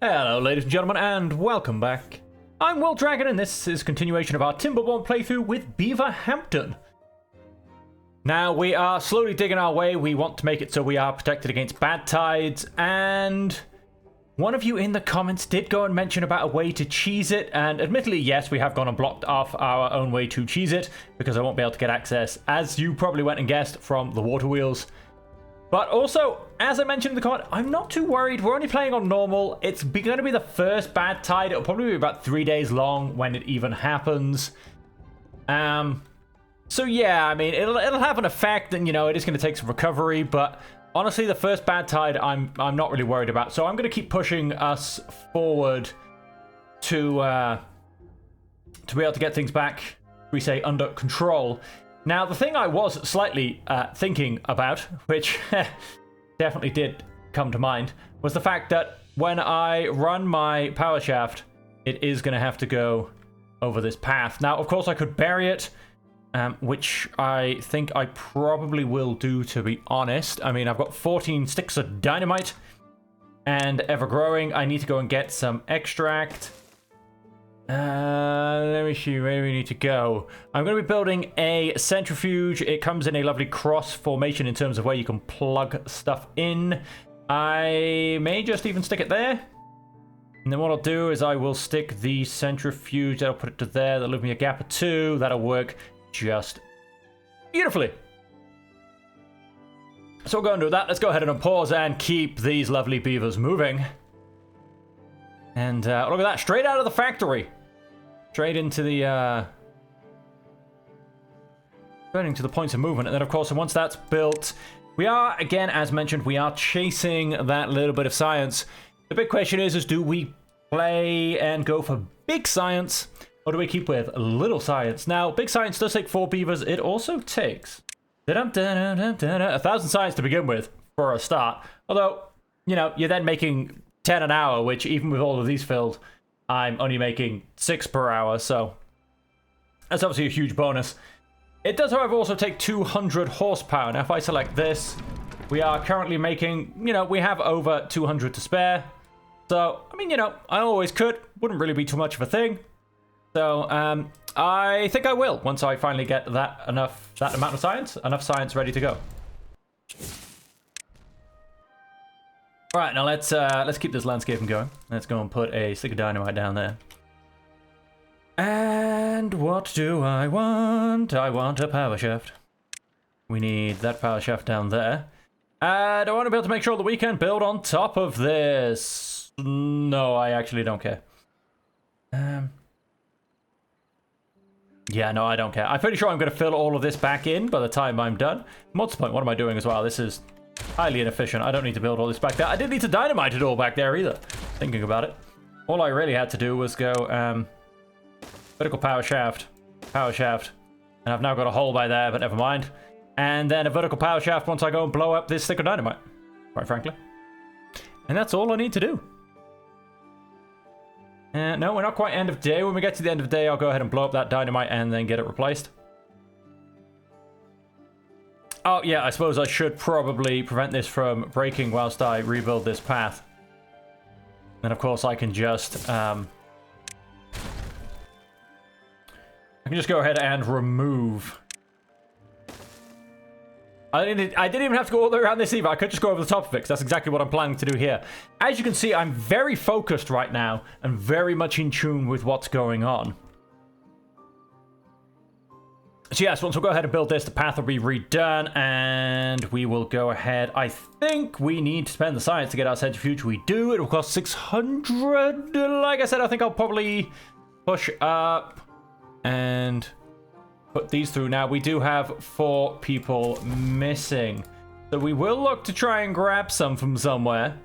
Hello ladies and gentlemen, and welcome back. I'm Will Dragon, and this is a continuation of our Timberborn playthrough with Beaverhampton. Now, we are slowly digging our way. We want to make it so we are protected against bad tides, and one of you in the comments did go and mention about a way to cheese it, and admittedly, yes, we have gone and blocked off our own way to cheese it, because I won't be able to get access, as you probably went and guessed, from the water wheels. But also, as I mentioned in the comment, I'm not too worried. We're only playing on normal. It's going to be the first bad tide. It'll probably be about 3 days long when it even happens. So yeah, I mean, it'll have an effect, and you know, it is going to take some recovery. But honestly, the first bad tide, I'm not really worried about. So I'm going to keep pushing us forward to be able to get things back, we say, under control. Now, the thing I was slightly thinking about, which definitely did come to mind, was the fact that when I run my power shaft, it is going to have to go over this path. Now, of course, I could bury it, which I think I probably will do, to be honest. I mean, I've got 14 sticks of dynamite and ever-growing. I need to go and get some extract. Let me see, where do we need to go? I'm going to be building a centrifuge. It comes in a lovely cross formation in terms of where you can plug stuff in. I may just even stick it there. And then what I'll do is I will stick the centrifuge. That'll put it to there. That'll leave me a gap of 2. That'll work just beautifully. So we'll go and do that. Let's go ahead and unpause and keep these lovely beavers moving. And look at that, straight out of the factory. Straight into the points of movement. And then, of course, once that's built, we are, again, as mentioned, we are chasing that little bit of science. The big question is do we play and go for big science, or do we keep with little science? Now, big science does take 4 beavers. It also takes 1,000 science to begin with, for a start. Although, you know, you're then making 10 an hour, which even with all of these filled, I'm only making 6 per hour, so that's obviously a huge bonus. It does, however, also take 200 horsepower. Now, if I select this, we are currently making, you know, we have over 200 to spare. So, I mean, you know, I always could. Wouldn't really be too much of a thing. So, I think I will, once I finally get that amount of science, enough science ready to go. All right, now let's keep this landscaping going. Let's go and put a stick of dynamite down there. And what do I want? I want a power shaft. We need that power shaft down there. And I want to be able to make sure that we can build on top of this. No, I actually don't care. Yeah, no, I don't care. I'm pretty sure I'm going to fill all of this back in by the time I'm done. What's the point? What am I doing as well? This is highly inefficient. I don't need to build all this back there. I didn't need to dynamite it all back there either, thinking about it. All I really had to do was go vertical power shaft, and I've now got a hole by there, but never mind. And then a vertical power shaft once I go and blow up this stick of dynamite, quite frankly. And that's all I need to do. No, we're not quite end of day. When we get to the end of the day, I'll go ahead and blow up that dynamite and then get it replaced. Oh, yeah, I suppose I should probably prevent this from breaking whilst I rebuild this path. And, of course, I can just go ahead and remove. I didn't even have to go all the way around this either. I could just go over the top of it, because that's exactly what I'm planning to do here. As you can see, I'm very focused right now and very much in tune with what's going on. So yes, once we'll go ahead and build this, the path will be redone, and we will go ahead. I think we need to spend the science to get our centrifuge. We do. It will cost 600. Like I said, I think I'll probably push up and put these through. Now, we do have 4 people missing, so we will look to try and grab some from somewhere.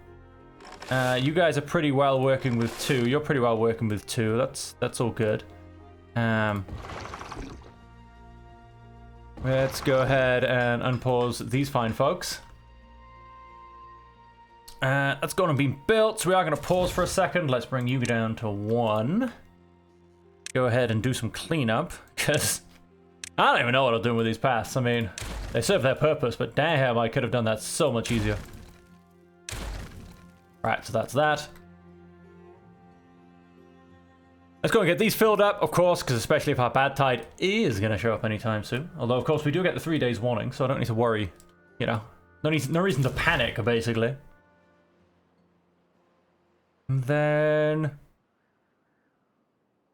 You guys are pretty well working with 2. You're pretty well working with 2. That's all good. Let's go ahead and unpause these fine folks. That's going to be built, so we are going to pause for a second. Let's bring you down to 1. Go ahead and do some cleanup, because I don't even know what I'm doing with these paths. I mean, they serve their purpose, but damn, I could have done that so much easier. Right, so that's that. Let's go and get these filled up, of course, because especially if our bad tide is going to show up anytime soon. Although, of course, we do get the 3 days warning, so I don't need to worry, you know. No reason to panic, basically. And then...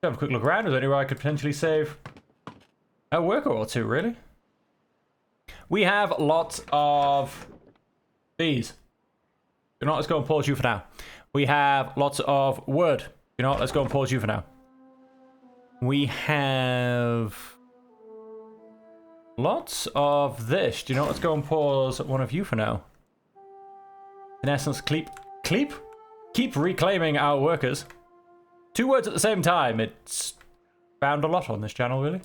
have a quick look around. Is there anywhere I could potentially save a worker or two, really? We have lots of these. You know what, let's go and pause you for now. We have lots of wood. You know what, let's go and pause you for now. We have lots of this. Do you know what, let's go and pause one of you for now. In essence, keep reclaiming our workers. 2 words at the same time. It's found a lot on this channel, really.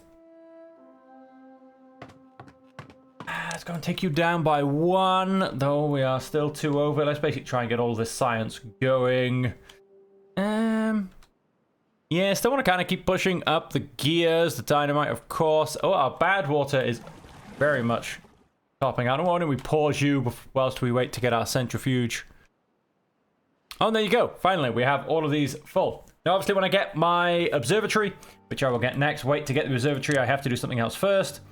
Let's go and take you down by 1, though we are still 2 over. Let's basically try and get all this science going. Yeah, still want to kind of keep pushing up the gears, the dynamite, of course. Oh, our bad water is very much topping out. Why don't we pause you whilst we wait to get our centrifuge? Oh, there you go. Finally, we have all of these full. Now, obviously, when I get my observatory, which I will get next, wait, to get the observatory, I have to do something else first.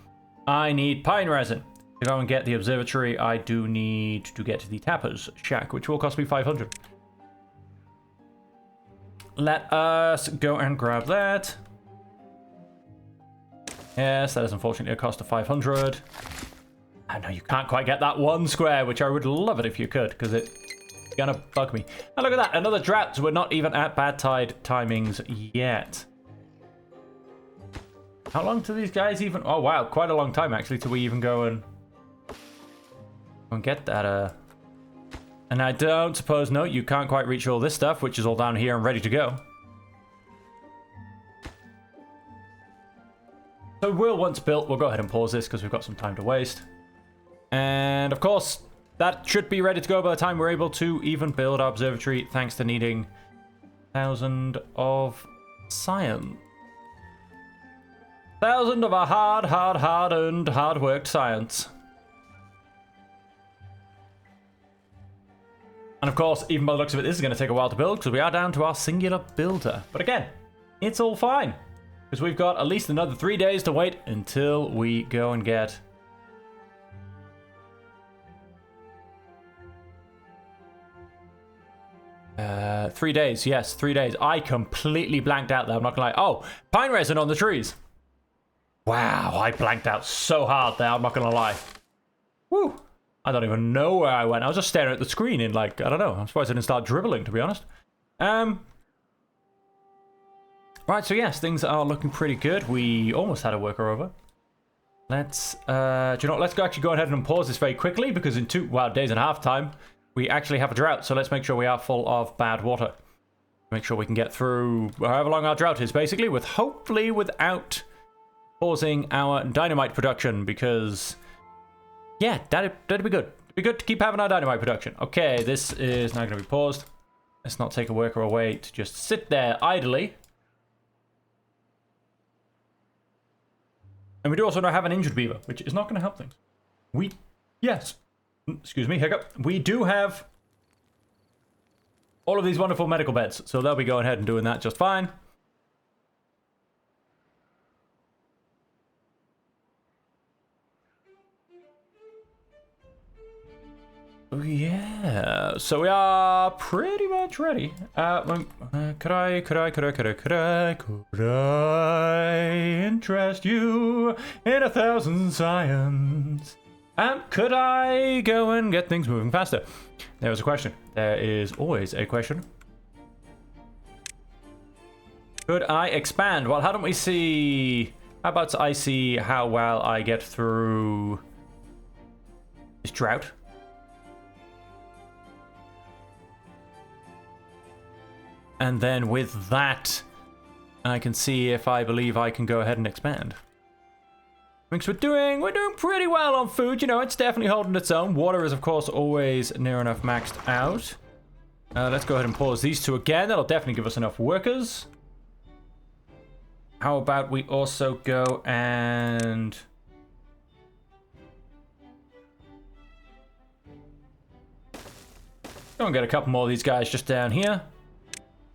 I need pine resin. To go and get the observatory, I do need to get the tapper's shack, which will cost me 500. Let us go and grab that. Yes, that is unfortunately a cost of 500. I know you can't quite get that 1 square, which I would love it if you could, because it's gonna bug me. And look at that, another drought, so we're not even at bad tide timings yet. How long do these guys even... oh wow, quite a long time actually till we even go and get that. And I don't suppose, no, you can't quite reach all this stuff, which is all down here and ready to go. So we'll, once built, we'll go ahead and pause this because we've got some time to waste. And of course, that should be ready to go by the time we're able to even build our observatory, thanks to needing 1,000 of science. 1,000 of our hard-earned, hard-worked science. And of course, even by the looks of it, this is going to take a while to build because we are down to our singular builder. But again, it's all fine because we've got at least another 3 days to wait until we go and get... 3 days, yes, 3 days. I completely blanked out there. I'm not gonna lie. Oh, pine resin on the trees. Wow, I blanked out so hard there. I'm not gonna lie. Woo. I don't even know where I went. I was just staring at the screen in, like, I don't know. I'm surprised I didn't start dribbling, to be honest. Right, so yes, things are looking pretty good. We almost had a worker over. Let's, do you know what? Let's actually go ahead and pause this very quickly because in 2 days and a half time, we actually have a drought. So let's make sure we are full of bad water. Make sure we can get through however long our drought is, basically, with hopefully without pausing our dynamite production because... yeah, that'd be good. It'd be good to keep having our dynamite production. Okay, this is now going to be paused. Let's not take a worker away to just sit there idly. And we do also now have an injured beaver, which is not going to help things. Yes. Excuse me, hiccup. We do have all of these wonderful medical beds, so they'll be going ahead and doing that just fine. Yeah, so we are pretty much ready. Could I interest you in 1,000 science? Could I go and get things moving faster? There was a question. There is always a question. Could I expand? Well, how don't we see... how about I see how well I get through this drought? And then with that, I can see if I believe I can go ahead and expand. Because we're doing pretty well on food. You know, it's definitely holding its own. Water is, of course, always near enough maxed out. Let's go ahead and pause these 2 again. That'll definitely give us enough workers. How about we also go and... go and get a couple more of these guys just down here.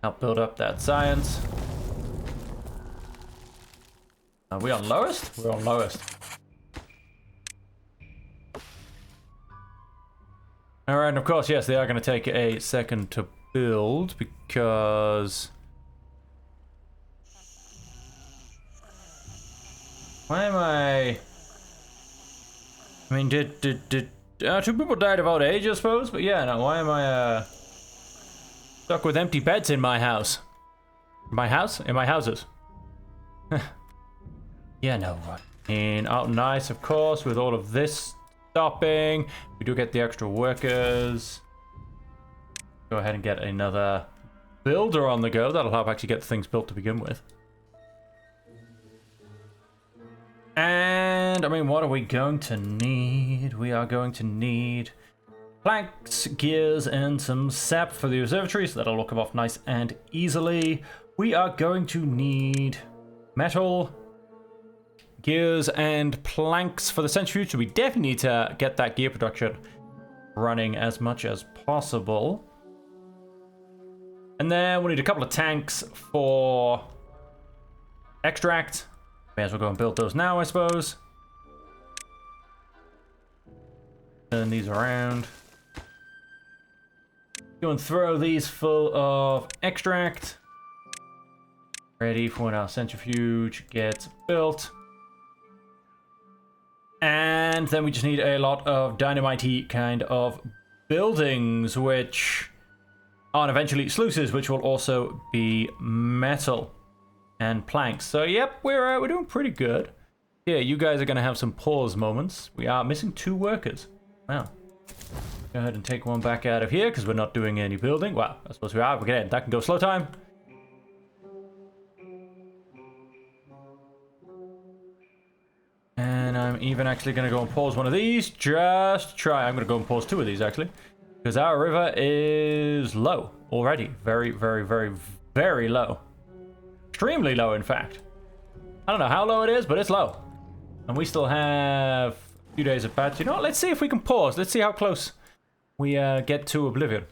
Help build up that science. Are we on lowest? We're on lowest. Alright, and of course, yes, they are going to take a second to build because... Why am I mean, did 2 people died of old age, I suppose? But yeah, no, why am I, stuck with empty beds in my house? My house? In my houses. Yeah, no, and out nice, of course, with all of this stopping. We do get the extra workers. Go ahead and get another builder on the go. That'll help actually get things built to begin with. And, I mean, what are we going to need? We are going to need planks, gears, and some sap for the observatory, so that'll look them off nice and easily. We are going to need metal, gears, and planks for the centrifuge, so we definitely need to get that gear production running as much as possible. And then we need a couple of tanks for extract. May as well go and build those now, I suppose. Turn these around. Go and throw these full of extract. Ready for when our centrifuge gets built. And then we just need a lot of dynamite-y kind of buildings, which are eventually sluices, which will also be metal and planks. So yep, we're doing pretty good. Yeah, you guys are gonna have some pause moments. We are missing 2 workers. Wow. Go ahead and take one back out of here because we're not doing any building. Wow, I suppose we are. Again, that can go slow time. And I'm even actually gonna go and pause one of these. Just to try. I'm gonna go and pause 2 of these actually. Because our river is low already. Very, very, very, very low. Extremely low, in fact. I don't know how low it is, but it's low. And we still have a few days of bad. You know what? Let's see if we can pause. Let's see how close we get to oblivion.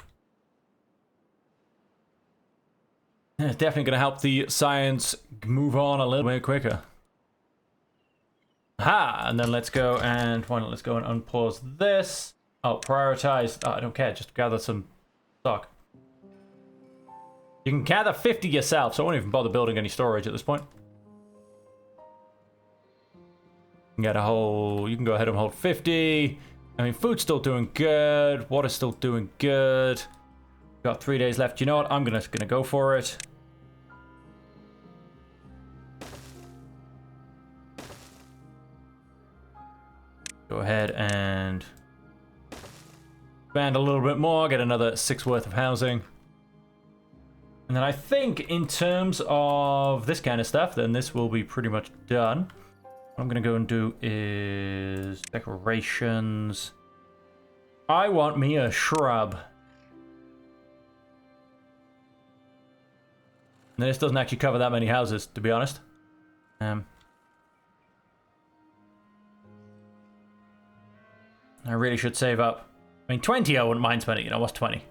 It's definitely going to help the science move on a little bit quicker. Ha! And then let's go and let's go and unpause this. Oh, prioritize. Oh, I don't care. Just gather some stock. You can gather 50 yourself, so I won't even bother building any storage at this point. You can get a whole... You can go ahead and hold 50. I mean, food's still doing good. Water's still doing good. Got 3 days left. You know what? I'm gonna go for it. Go ahead and expand a little bit more. Get another 6 worth of housing. And then I think in terms of this kind of stuff, then this will be pretty much done. What I'm going to go and do is decorations. I want me a shrub. And this doesn't actually cover that many houses, to be honest. I really should save up. I mean, 20 I wouldn't mind spending. You know, what's 20?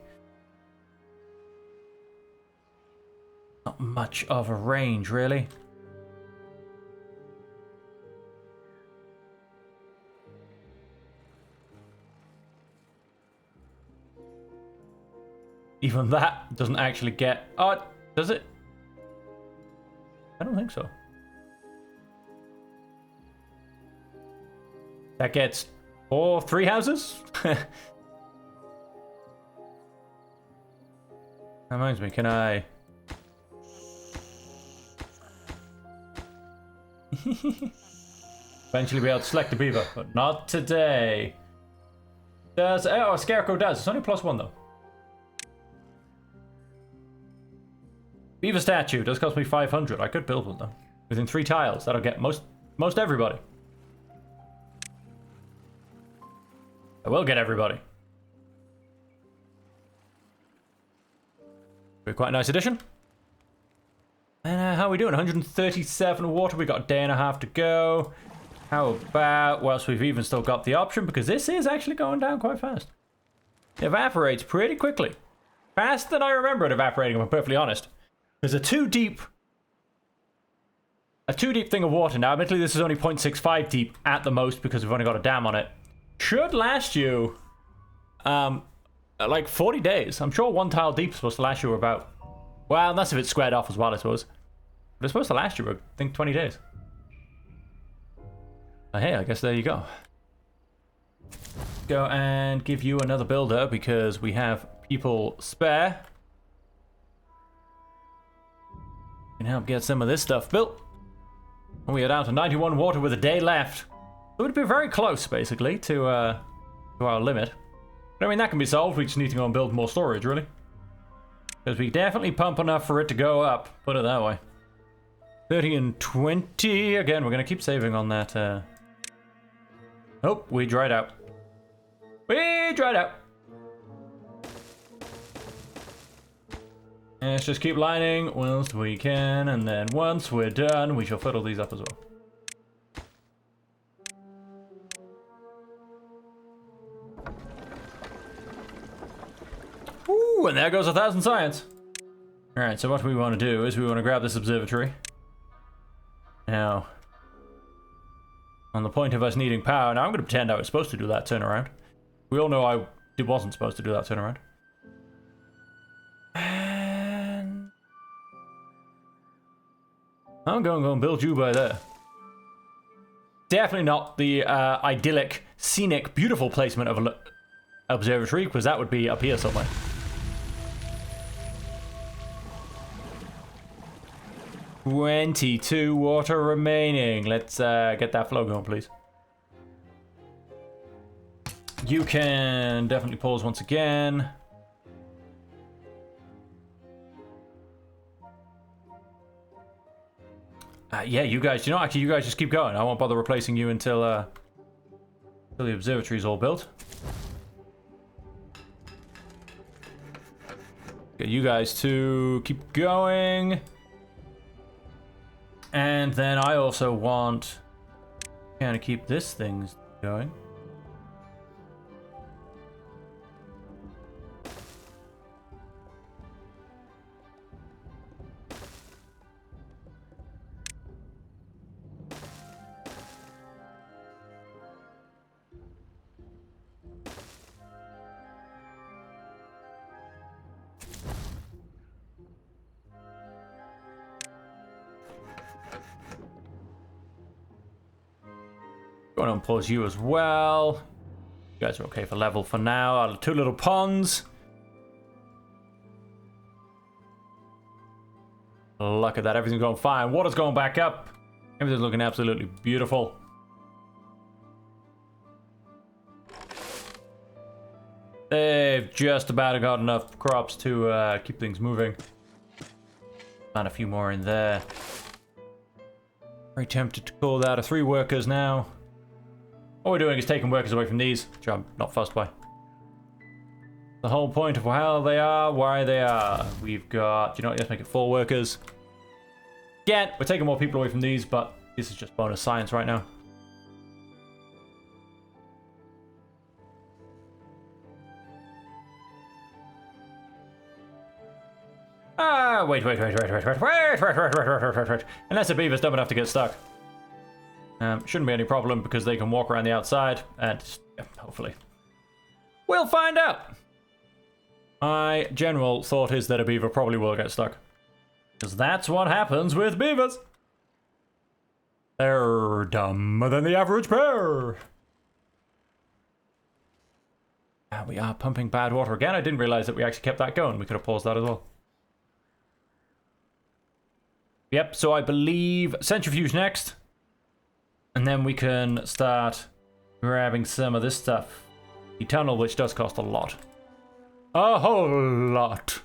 Not much of a range, really. Even that doesn't actually get... Oh, does it? I don't think so. That gets 3 houses? That reminds me, can I... Eventually be able to select a beaver, but not today. Does... Oh, a scarecrow does. It's only +1 though. Beaver statue does cost me 500. I could build one though. Within 3 tiles. That'll get most everybody. I will get everybody. Be quite a nice addition. And how are we doing? 137 water. We got a day and a half to go. How about, whilst we've even still got the option, because this is actually going down quite fast. It evaporates pretty quickly. Faster than I remember it evaporating, if I'm perfectly honest. There's a 2 deep a 2 deep thing of water. Now, admittedly, this is only 0.65 deep at the most because we've only got a dam on it. Should last you, like 40 days. I'm sure 1 tile deep is supposed to last you about, well, unless if it's squared off as well, I suppose. But it's supposed to last you, I think, 20 days. Hey, I guess there you go. Go and give you another builder because we have people spare. Can help get some of this stuff built. And we are down to 91 water with a day left. So we'd be very close, basically, to our limit. But I mean, that can be solved. We just need to go and build more storage, really. Because we definitely pump enough for it to go up. Put it that way. 30 and 20. Again, we're going to keep saving on that. Oh, we dried out. We dried out. And let's just keep lining whilst we can, and then once we're done, we shall fiddle these up as well. Ooh, and there goes 1,000 science. Alright, so what we want to do is we want to grab this observatory. Now, on the point of us needing power, now I'm going to pretend I was supposed to do that turnaround. We all know I wasn't supposed to do that turnaround. And I'm going to go and build you by there. Definitely not the idyllic, scenic, beautiful placement of an observatory, because that would be up here somewhere. $22 water remaining. Let's get that flow going, please. You can definitely pause once again. Yeah, you guys, you know, actually, you guys just keep going. I won't bother replacing you until the observatory is all built. Get you guys to keep going. And then I also want to kind of keep this thing going. Going to unpause you as well. You guys are okay for level for now. Our 2 little ponds. Look at that, everything's going fine. Water's going back up. Everything's looking absolutely beautiful. They've just about got enough crops to keep things moving. And a few more in there. Very tempted to call that a 3 workers now. All we're doing is taking workers away from these, which I'm not fussed by. The whole point of how they are, why they are. We've got, you know what, let's make it 4 workers. Again, we're taking more people away from these, but this is just bonus science right now. Wait. Unless the beaver's dumb enough to get stuck. Shouldn't be any problem because they can walk around the outside and hopefully. We'll find out. My general thought is that a beaver probably will get stuck. Because that's what happens with beavers. They're dumber than the average pair. We are pumping bad water again. I didn't realize that we actually kept that going. We could have paused that as well. Yep, so I believe centrifuge next. And then we can start grabbing some of this stuff. The tunnel, which does cost a lot. A whole lot.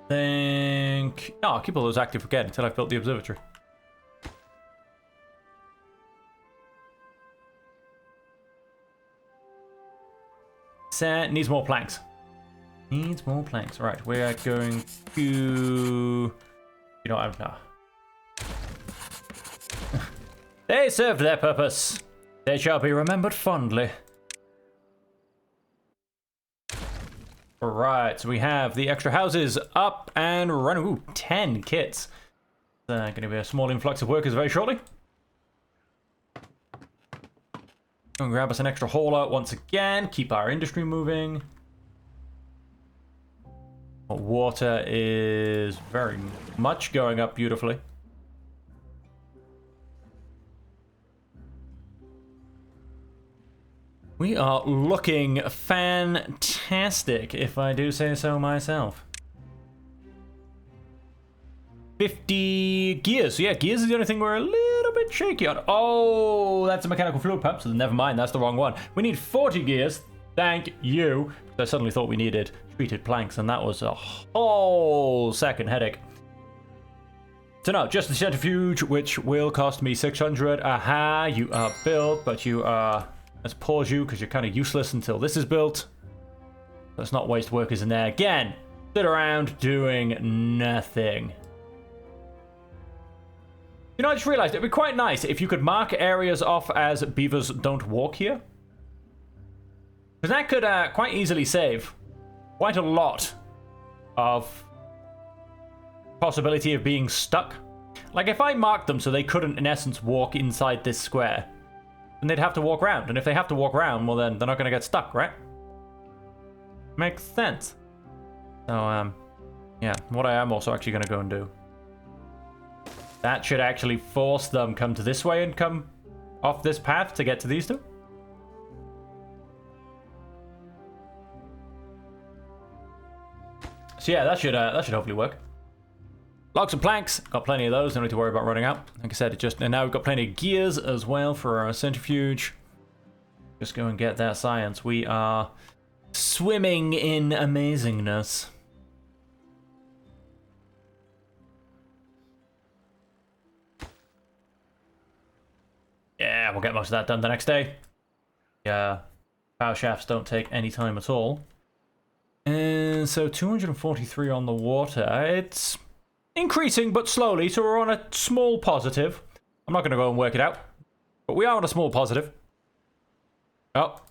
Think... No, I'll keep all those active again until I've built the observatory. Needs more planks. Needs more planks. Right, we're going to... You know, I'm not... They served their purpose. They shall be remembered fondly. Alright, so we have the extra houses up and running. Ooh, 10 kits. Going to be a small influx of workers very shortly. Go and grab us an extra hauler once again. Keep our industry moving. Water is very much going up beautifully. We are looking fantastic, if I do say so myself. 50 gears. Yeah, gears is the only thing we're a little bit shaky on. Oh, that's a mechanical fluid pump, so never mind, that's the wrong one. We need 40 gears. Thank you. I suddenly thought we needed treated planks, and that was a whole second headache. So no, just the centrifuge, which will cost me 600. Aha, you are built, but you are... Let's pause you, because you're kind of useless until this is built. Let's not waste workers in there. Again, sit around doing nothing. You know, I just realized it'd be quite nice if you could mark areas off as beavers don't walk here. Because that could quite easily save quite a lot of possibility of being stuck. Like if I marked them so they couldn't, in essence, walk inside this square, then they'd have to walk around. And if they have to walk around, well then they're not going to get stuck, right? Makes sense. So, yeah, what I am also actually going to go and do. That should actually force them come to this way and come off this path to get to these two. So yeah, that should hopefully work. Logs and planks, got plenty of those, don't need to worry about running out. Like I said, and now we've got plenty of gears as well for our centrifuge. Just go and get that science. We are swimming in amazingness. Yeah, we'll get most of that done the next day. Yeah, power shafts don't take any time at all. And so 243 on the water. It's increasing, but slowly, so we're on a small positive. I'm not going to go and work it out, but we are on a small positive. Oh.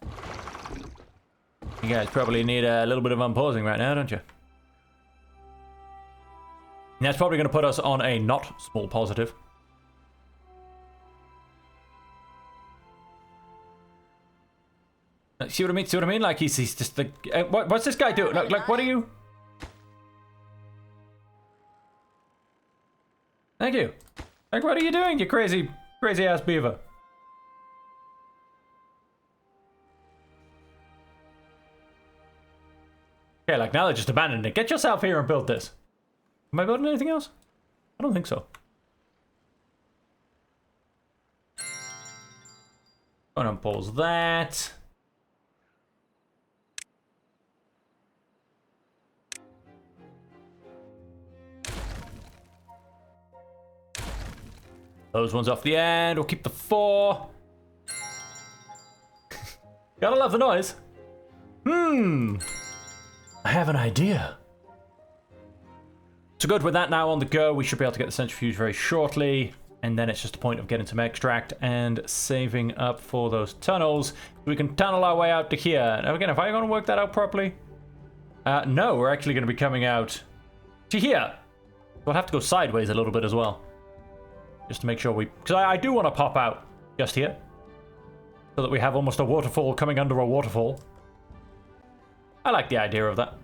You guys probably need a little bit of unpausing right now, don't you? And that's probably going to put us on a not small positive. See what I mean? See what I mean? Like he's just the... what's this guy doing? Like, what are you... Thank you. Like, what are you doing, you crazy ass beaver? Okay, like now they just abandoned it. Get yourself here and build this. Am I building anything else? I don't think so. Go and unpause that. Those ones off the end. We'll keep the 4. Gotta love the noise. I have an idea. So good, with that now on the go, we should be able to get the centrifuge very shortly. And then it's just a point of getting some extract and saving up for those tunnels. We can tunnel our way out to here. Now again, if I'm going to work that out properly. No, we're actually going to be coming out to here. We'll have to go sideways a little bit as well. Just to make sure we... Because I do want to pop out just here. So that we have almost a waterfall coming under a waterfall. I like the idea of that.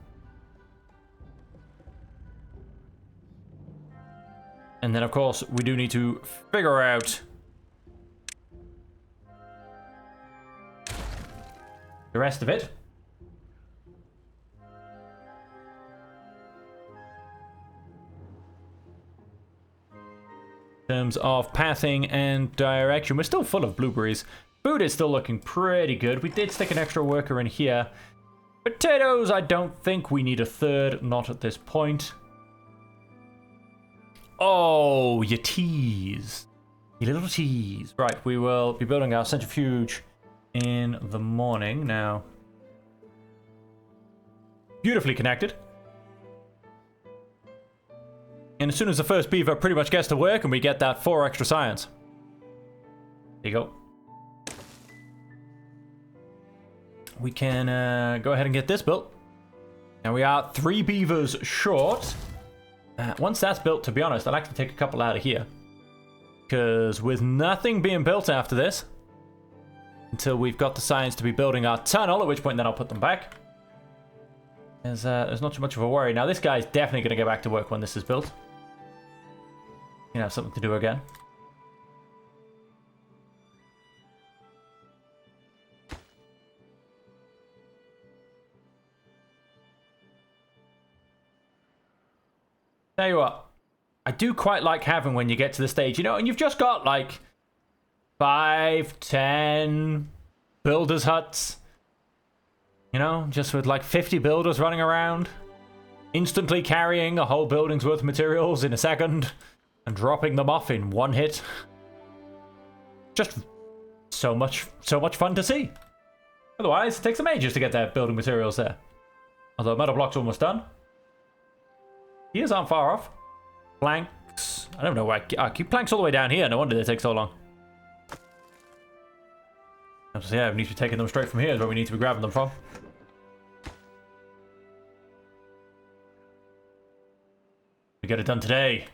And then, of course, we do need to figure out... the rest of it. In terms of pathing and direction, we're still full of blueberries. Food is still looking pretty good. We did stick an extra worker in here. Potatoes, I don't think we need a third, not at this point. Oh, you tease. You little tease. Right, we will be building our centrifuge in the morning now. Beautifully connected. And as soon as the first beaver pretty much gets to work and we get that 4 extra science. There you go. We can go ahead and get this built. Now we are 3 beavers short. Once that's built, to be honest, I'll actually take a couple out of here. Because with nothing being built after this, until we've got the science to be building our tunnel, at which point then I'll put them back. There's not too much of a worry. Now this guy's definitely going to go back to work when this is built. You know, have something to do again. Tell you what, I do quite like having when you get to the stage, you know, and you've just got like 5, 10 builders' huts. You know, just with like 50 builders running around, instantly carrying a whole building's worth of materials in a second and dropping them off in one hit. Just so much fun to see. Otherwise, it takes some ages to get their building materials there. Although metal block's almost done. Gears aren't far off. Planks. I don't know why I keep planks all the way down here. No wonder they take so long. So yeah, we need to be taking them straight from here is where we need to be grabbing them from. We get it done today.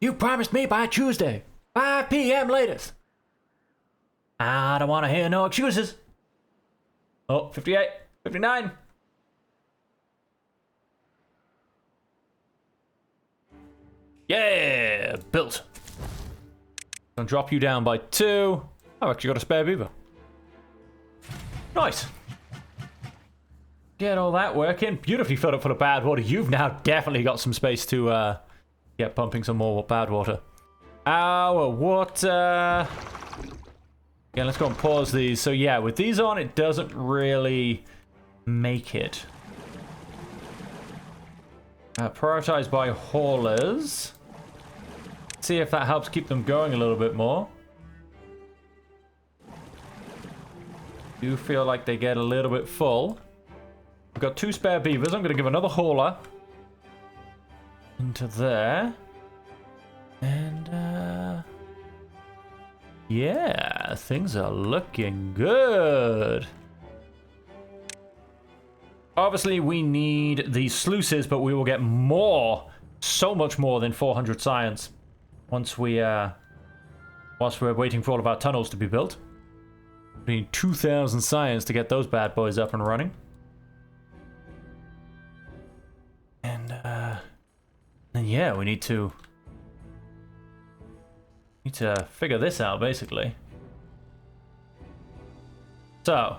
You promised me by Tuesday. 5 p.m. latest. I don't want to hear no excuses. Oh, 58, 59. Yeah, built. Gonna drop you down by 2. I've actually got a spare beaver. Nice. Get all that working. Beautifully filled up for the bad water. You've now definitely got some space to get pumping some more bad water. Our water. Yeah, let's go and pause these. So yeah, with these on, it doesn't really make it. Prioritized by haulers. See if that helps keep them going a little bit more. Do feel like they get a little bit full. We've got 2 spare beavers. I'm going to give another hauler into there. And, yeah, things are looking good. Obviously, we need these sluices, but we will get more, so much more than 400 science once we're waiting for all of our tunnels to be built. We need 2,000 science to get those bad boys up and running. And yeah, we need to figure this out, basically. So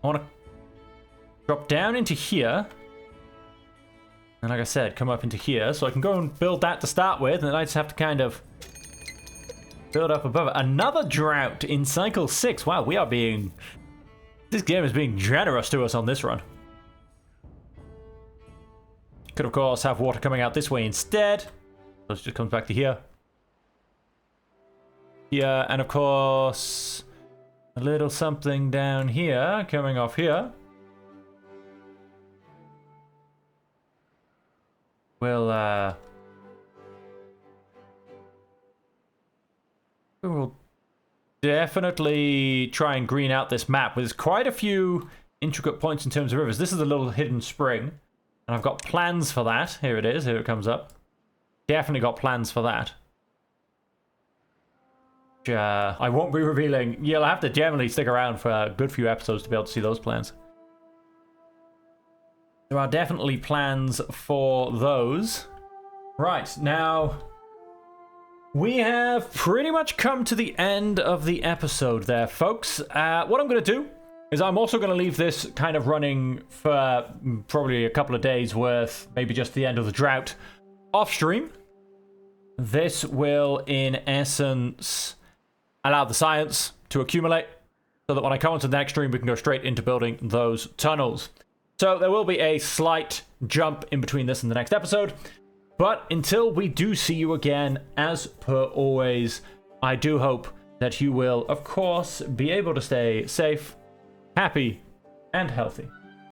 I want to drop down into here. And like I said, come up into here. So I can go and build that to start with. And then I just have to kind of build up above it. Another drought in cycle 6. Wow, we are being... This game is being generous to us on this run. Could, of course, have water coming out this way instead. So it just comes back to here. Here, and of course... a little something down here, coming off here. We'll definitely try and green out this map. There's quite a few intricate points in terms of rivers. This is a little hidden spring, and I've got plans for that. Here it is. Here it comes up. Definitely got plans for that. I won't be revealing. You'll have to generally stick around for a good few episodes to be able to see those plans. There are definitely plans for those. Right, now we have pretty much come to the end of the episode there, folks. What I'm going to do is I'm also going to leave this kind of running for probably a couple of days worth, maybe just the end of the drought, off stream. This will, in essence, allow the science to accumulate so that when I come onto the next stream, we can go straight into building those tunnels. So there will be a slight jump in between this and the next episode. But until we do see you again, as per always, I do hope that you will, of course, be able to stay safe, happy, and healthy.